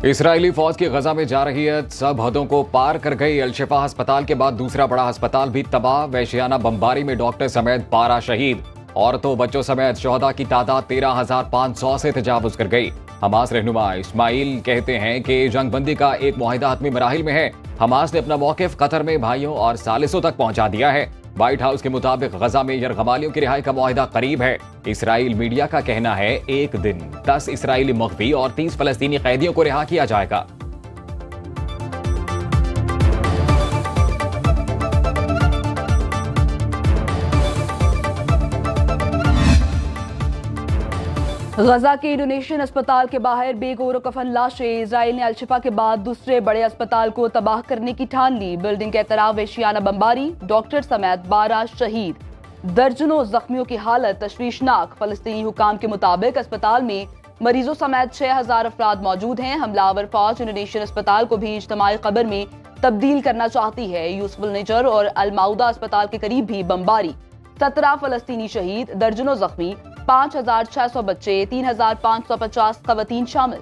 इस्राएली फौज की गजा में जारहियत सब हदों को पार कर गई। अल-शिफा अस्पताल के बाद दूसरा बड़ा अस्पताल भी तबाह। वहशियाना बमबारी में डॉक्टर समेत 12 शहीद। औरतों बच्चों समेत शोहदा की तादाद 13,500 से तजावुज कर गई। हमास रहनुमा इस्माइल कहते हैं कि जंगबंदी का एक मुआहिदा हतमी मराहिल में है। हमास ने अपना मौक़िफ़ कतर में भाइयों और सालिसों तक पहुंचा दिया है। व्हाइट हाउस के मुताबिक गजा में यरगमालियों की रिहाई का मुआहिदा करीब है। इसराइल मीडिया का कहना है एक दिन 10 इसराइली मख्फी और 30 फलस्तीनी कैदियों को रिहा किया जाएगा। गजा के इंडोनेशियन अस्पताल के बाहर बेगौर कफन लाशें। इजराइल ने अल-शिफा के बाद दूसरे बड़े अस्पताल को तबाह करने की ठान ली। बिल्डिंग के अतराफ वहशियाना बमबारी, डॉक्टर समेत 12 शहीद, दर्जनों जख्मियों की हालत तशवीशनाक। फलस्तीनी हुकाम के मुताबिक अस्पताल में मरीजों समेत 6,000 अफराद मौजूद हैं। हमलावर फौज इंडोनेशियन अस्पताल को भी इज्तिमाई कब्र में तब्दील करना चाहती है। यूसुफ निजर और अल-माउदा अस्पताल के करीब भी बमबारी, 17 फलस्तीनी शहीद, दर्जनों जख्मी, 5,600 बच्चे, 3,550 खवातीन शामिल।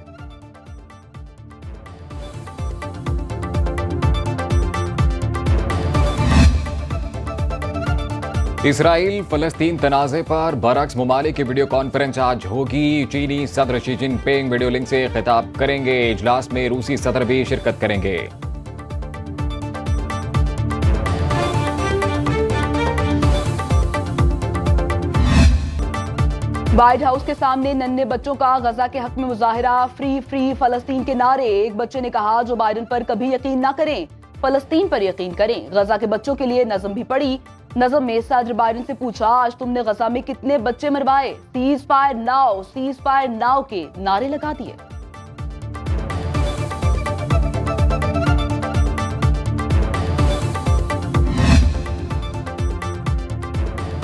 इसराइल फलस्तीन तनाज़े पर बरक्स ममालिक की वीडियो कॉन्फ्रेंस आज होगी। चीनी सदर शी जिनपिंग वीडियो लिंक से खिताब करेंगे। इजलास में रूसी सदर भी शिरकत करेंगे। व्हाइट हाउस के सामने नन्हे बच्चों का गजा के हक में मुजाहिरा, फ्री फ्री फलस्तीन के नारे। एक बच्चे ने कहा जो बाइडन पर कभी यकीन ना करें, फलस्तीन पर यकीन करें। गजा के बच्चों के लिए नज़म भी पढ़ी। नज़म में सदर बाइडन से पूछा आज तुमने गजा में कितने बच्चे मरवाए। सीज फायर नाउ के नारे लगा दिए।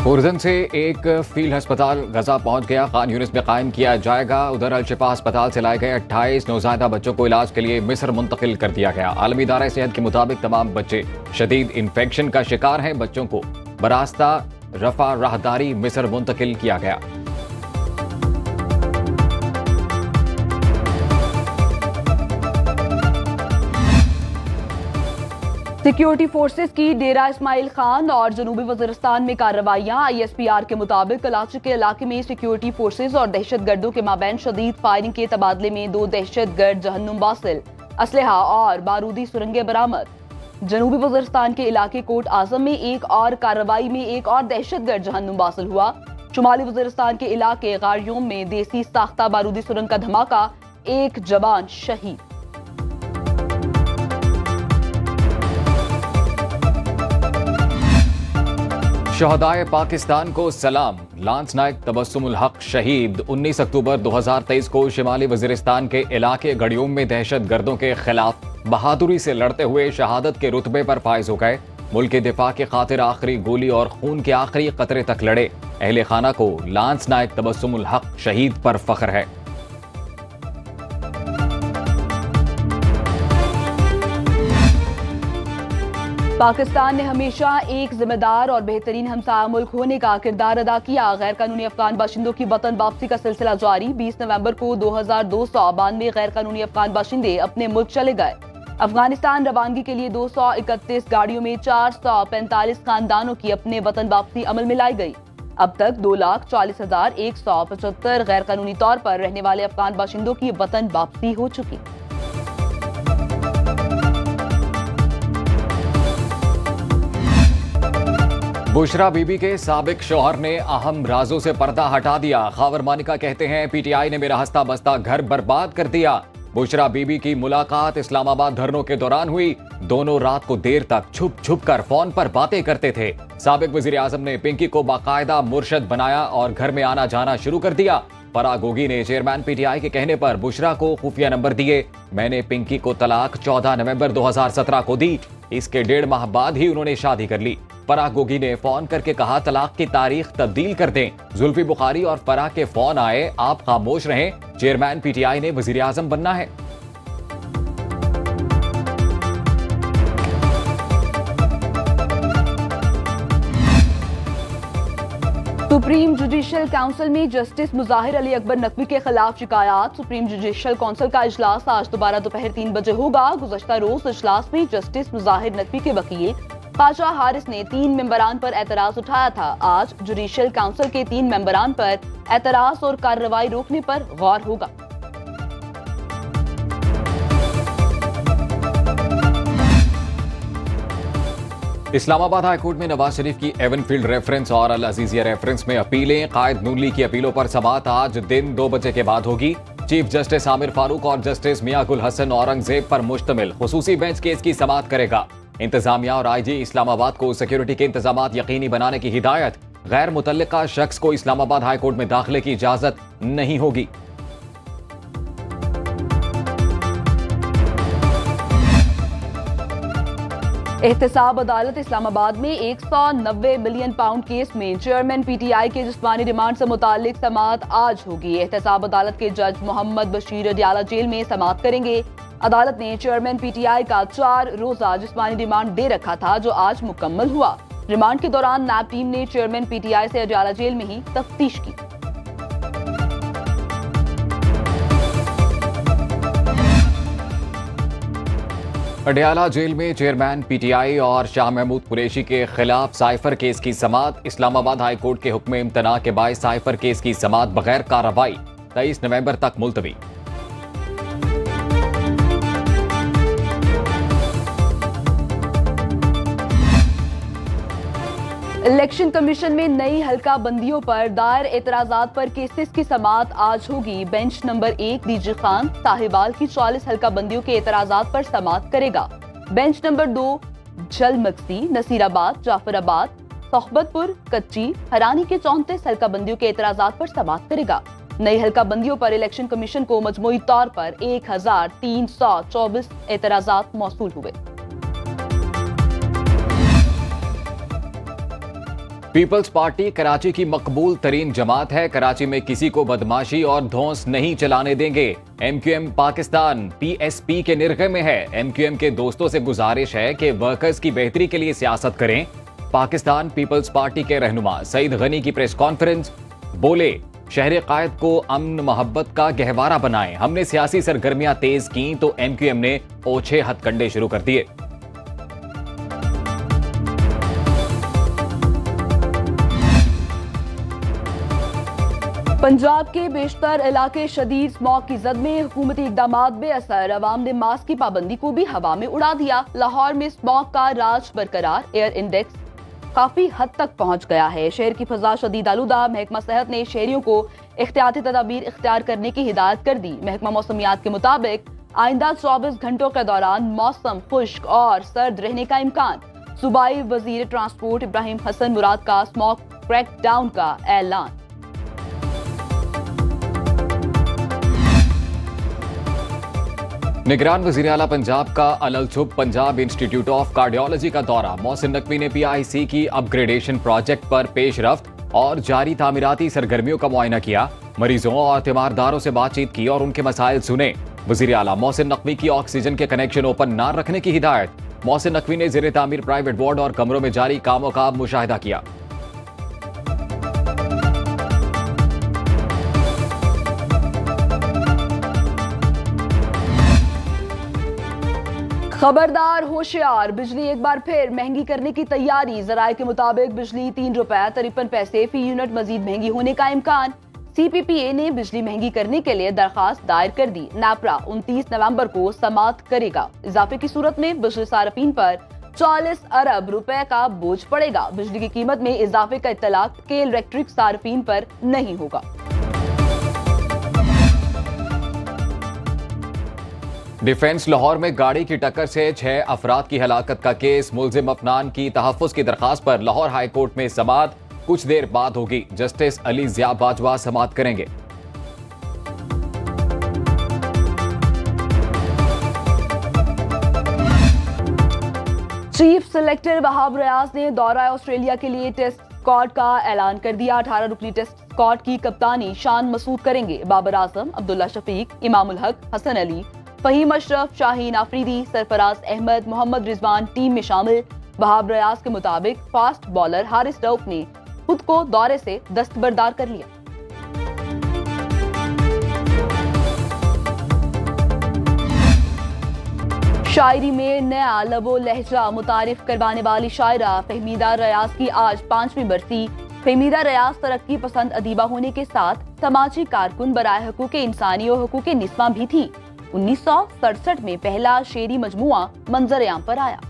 उर्दन से एक फील्ड अस्पताल गजा पहुंच गया। खान यूनिस में कायम किया जाएगा। उधर अल-शिफा अस्पताल से लाए गए 28 नौज़ायदा बच्चों को इलाज के लिए मिस्र मुंतकिल कर दिया गया। आलमी इदारा सेहत के मुताबिक तमाम बच्चे शदीद इन्फेक्शन का शिकार हैं। बच्चों को बरास्ता रफा राहदारी मिस्र मुंतकिल किया गया। सिक्योरिटी फोर्सेस की डेरा इस्माइल खान और जनूबी वज़ीरिस्तान में कार्रवाइयां। ISPR के मुताबिक कराची के इलाके में सिक्योरिटी फोर्सेस और दहशतगर्दों के माबैन शदीद फायरिंग के तबादले में 2 दहशतगर्द जहन्नुम वासिल, असलहा और बारूदी सुरंगें बरामद। जनूबी वज़ीरिस्तान के इलाके कोट आजम में एक और कार्रवाई में एक और दहशतगर्द जहन्नुम वासिल हुआ। शुमाली वज़ीरिस्तान के इलाके गारियों में देसी साख्ता बारूदी सुरंग का धमाका, एक जवान शहीद। शहदाए पाकिस्तान को सलाम। लांस नायक तबस्सुमुल हक शहीद 19 अक्टूबर 2023 को शिमाली वज़ीरिस्तान के इलाके गड़ियोम में दहशत गर्दों के खिलाफ बहादुरी से लड़ते हुए शहादत के रुतबे पर फाइज हो गए। मुल्क के दिफा की खातिर आखिरी गोली और खून के आखिरी कतरे तक लड़े। अहले खाना को लांस नायक तबस्सुमुल हक शहीद पर फख्र है। पाकिस्तान ने हमेशा एक जिम्मेदार और बेहतरीन हमसाया मुल्क होने का किरदार अदा किया। गैर कानूनी अफगान बाशिंदों की वतन वापसी का सिलसिला जारी। 20 नवंबर को 2292 गैर कानूनी अफगान बाशिंदे अपने मुल्क चले गए। अफगानिस्तान रवानगी के लिए 231 गाड़ियों में 445 खानदानों की अपने वतन वापसी अमल में लाई गई। अब तक 2,40,175 गैर कानूनी तौर पर रहने वाले अफगान बाशिंदों की वतन वापसी हो चुकी। बुशरा बीबी के साबिक शौहर ने अहम राजों से पर्दा हटा दिया। खावर मानिका कहते हैं PTI ने मेरा हंसता बसता घर बर्बाद कर दिया। बुशरा बीबी की मुलाकात इस्लामाबाद धरनों के दौरान हुई। दोनों रात को देर तक छुप छुप कर फोन पर बातें करते थे। साबिक वजीर आजम ने पिंकी को बाकायदा मुर्शद बनाया और घर में आना जाना शुरू कर दिया। फराह गोगी ने चेयरमैन PTI के कहने पर बुशरा को खुफिया नंबर दिए। मैंने पिंकी को तलाक 14 नवंबर 2017 को दी। इसके 1.5 माह बाद ही उन्होंने शादी कर ली। फराह गोगी ने फोन करके कहा तलाक की तारीख तब्दील कर दें। जुल्फी बुखारी और फराह के फोन आए, आप खामोश रहें, चेयरमैन PTI ने वजीर आजम बनना है। सुप्रीम जुडिशियल काउंसिल में जस्टिस मुजाहिर अली अकबर नकवी के खिलाफ शिकायत। सुप्रीम जुडिशियल काउंसिल का इजलास आज दोबारा दोपहर 3 बजे होगा। गुज़श्ता रोज इजलास में जस्टिस मुजाहिर नकवी के वकील ख्वाजा हारिस ने 3 मेंबरान पर एतराज उठाया था। आज जुडिशियल काउंसिल के 3 मेंबरान पर एतराज और कार्रवाई रोकने पर गौर होगा। इस्लामाबाद हाईकोर्ट में नवाज शरीफ की एवनफील्ड रेफरेंस और अल अजीजिया रेफरेंस में अपीलें। कायद नून लीग की अपीलों पर समाअत आज दिन 2 बजे के बाद होगी। चीफ जस्टिस आमिर फारूक और जस्टिस मियां गुल हसन औरंगजेब पर मुश्तमिल खुसूसी बेंच केस की समाअत करेगा। इंतजामिया और आईजी इस्लामाबाद को सिक्योरिटी के इंतजामात यकीनी बनाने की हिदायत। गैर मुतल्लिका शख्स को इस्लामाबाद हाईकोर्ट में दाखिले की इजाजत नहीं होगी। एहतसाब अदालत इस्लामाबाद में 190 मिलियन पाउंड केस में चेयरमैन पीटीआई के जिस्मानी रिमांड से मुतालिक समाअत आज होगी। एहतसाब अदालत के जज मोहम्मद बशीर अडियाला जेल में समाअत करेंगे। अदालत ने चेयरमैन पीटीआई का 4 रोजा जिस्मानी रिमांड दे रखा था, जो आज मुकम्मल हुआ। रिमांड के दौरान नैब टीम ने चेयरमैन पीटीआई से अडियाला जेल में ही तफ्तीश की। अडियाला जेल में चेयरमैन पीटीआई और शाह महमूद कुरैशी के खिलाफ साइफर केस की समाअत। इस्लामाबाद हाईकोर्ट के हुक्म इम्तना के बायस साइफर केस की समाअत बगैर कार्रवाई 23 नवंबर तक मुलतवी। इलेक्शन कमीशन में नई हल्का बंदियों पर दायर एतराजात पर केसेस की समाअत आज होगी। Bench number 1 DG Khan Sahiwal की 40 हल्का बंदियों के एतराजात पर समाअत करेगा। बेंच नंबर 2 झलमक्सी, नसीराबाद, जाफराबाद, सोहबतपुर, कच्ची, हरानी के 34 हल्का बंदियों के एतराजात पर समाअत करेगा। नई हल्का बंदियों पर इलेक्शन कमीशन को मजमूई तौर पर 1324 एतराजात मौसूल हुए। पीपल्स पार्टी कराची की मकबूल तरीन जमात है। कराची में किसी को बदमाशी और धौंस नहीं चलाने देंगे। एमक्यूएम पाकिस्तान पीएसपी के निर्गे में है। एमक्यूएम के दोस्तों से गुजारिश है कि वर्कर्स की बेहतरी के लिए सियासत करें। पाकिस्तान पीपल्स पार्टी के रहनुमा सईद गनी की प्रेस कॉन्फ्रेंस। बोले, शहर कायद को अमन मोहब्बत का गहवारा बनाएं। हमने सियासी सरगर्मियां तेज की तो एमक्यूएम ने ओछे हथकंडे शुरू कर दिए। पंजाब के बेशतर इलाके शदीद स्मॉग की जद में। हुकूमती इकदामात बेअसर, अवाम ने मास्क की पाबंदी को भी हवा में उड़ा दिया। लाहौर में स्मॉग का राज बरकरार, एयर इंडेक्स काफी हद तक पहुंच गया है। शहर की फजा शदीद आलूदा। महकमा सेहत ने शहरियों को एहतियाती तदाबीर इख्तियार करने की हिदायत कर दी। महकमा मौसमियात के मुताबिक आइंदा 24 घंटों के दौरान मौसम खुश्क और सर्द रहने का इम्कान। सूबाई वजीर ट्रांसपोर्ट इब्राहिम हसन मुराद का स्मॉग क्रैकडाउन का ऐलान। निगरान वज़ीर आला पंजाब का अलछुब पंजाब इंस्टीट्यूट ऑफ कार्डियोलॉजी का दौरा। मोहसिन नकवी ने पीआईसी की अपग्रेडेशन प्रोजेक्ट पर पेशरफ्त और जारी तामीराती सरगर्मियों का मुआयना किया। मरीजों और तीमारदारों से बातचीत की और उनके मसाइल सुने। वज़ीर आला मोहसिन नकवी की ऑक्सीजन के कनेक्शन ओपन न रखने की हिदायत। मोहसिन नकवी ने ज़ेरे तामीर प्राइवेट वार्ड और कमरों में जारी कामों का मुशाहिदा किया। खबरदार होशियार, बिजली एक बार फिर महंगी करने की तैयारी। जराये के मुताबिक बिजली 3 रुपए 53 पैसे फी यूनिट मजीद महंगी होने का इम्कान। सीपीपीए ने बिजली महंगी करने के लिए दरखास्त दायर कर दी। नापरा 29 नवंबर को समाअत करेगा। इजाफे की सूरत में बिजली सार्फिन पर 40 अरब रुपए का बोझ पड़ेगा। बिजली की कीमत में इजाफे का इत्तलाक के इलेक्ट्रिक सार्फिन पर नहीं होगा। डिफेंस लाहौर में गाड़ी की टक्कर से 6 अफराद की हलाकत का केस। मुलजिम अफनान की तहफ्फुज़ की दरखास्त पर लाहौर हाई कोर्ट में समाअत कुछ देर बाद होगी। जस्टिस अली ज़िया बाजवा समाअत करेंगे। चीफ सेलेक्टर वहाब रियाज ने दौरा ऑस्ट्रेलिया के लिए टेस्ट स्क्वाड का ऐलान कर दिया। 18 रुकनी टेस्ट स्क्वाड की कप्तानी शान मसूद करेंगे। बाबर आजम, अब्दुल्ला शफीक, इमामुल हक, हसन अली, फहीम अशरफ, शाहीन आफरीदी, सरफराज अहमद, मोहम्मद रिजवान टीम में शामिल। वहाब रियाज के मुताबिक फास्ट बॉलर हारिस रऊफ ने खुद को दौरे से दस्तबरदार कर लिया। शायरी में नया लबो लहजा मुतारिफ करवाने वाली शायरा फहमीदा रियाज की आज 5वीं बरसी। फहमीदा रियाज तरक्की पसंद अदीबा होने के साथ समाजी कारकुन बराए हकूक़ इंसानी और हकूक़ निस्वां भी थी। 1967 में पहला शेरी मजमुआ मंजर-ए-आम पर आया।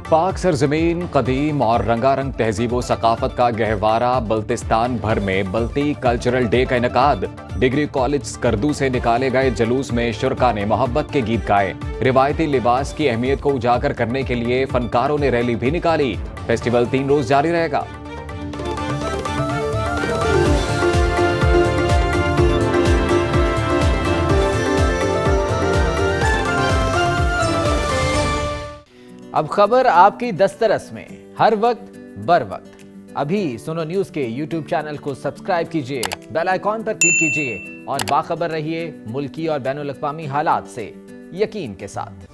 पाक सरजमीन कदीम और रंगारंग तहजीब व सकाफत का गहवारा बल्तिस्तान भर में बल्ती कल्चरल डे का इनकाद। डिग्री कॉलेज स्कर्दू से निकाले गए जुलूस में शुरका ने मोहब्बत के गीत गाए। रिवायती लिबास की अहमियत को उजागर करने के लिए फनकारों ने रैली भी निकाली। फेस्टिवल 3 रोज जारी रहेगा। अब खबर आपकी दस्तरस में, हर वक्त बर वक्त। अभी सुनो न्यूज के यूट्यूब चैनल को सब्सक्राइब कीजिए, बेल आइकॉन पर क्लिक कीजिए और बाखबर रहिए मुल्की और बैनुल अक़वामी हालात से यकीन के साथ।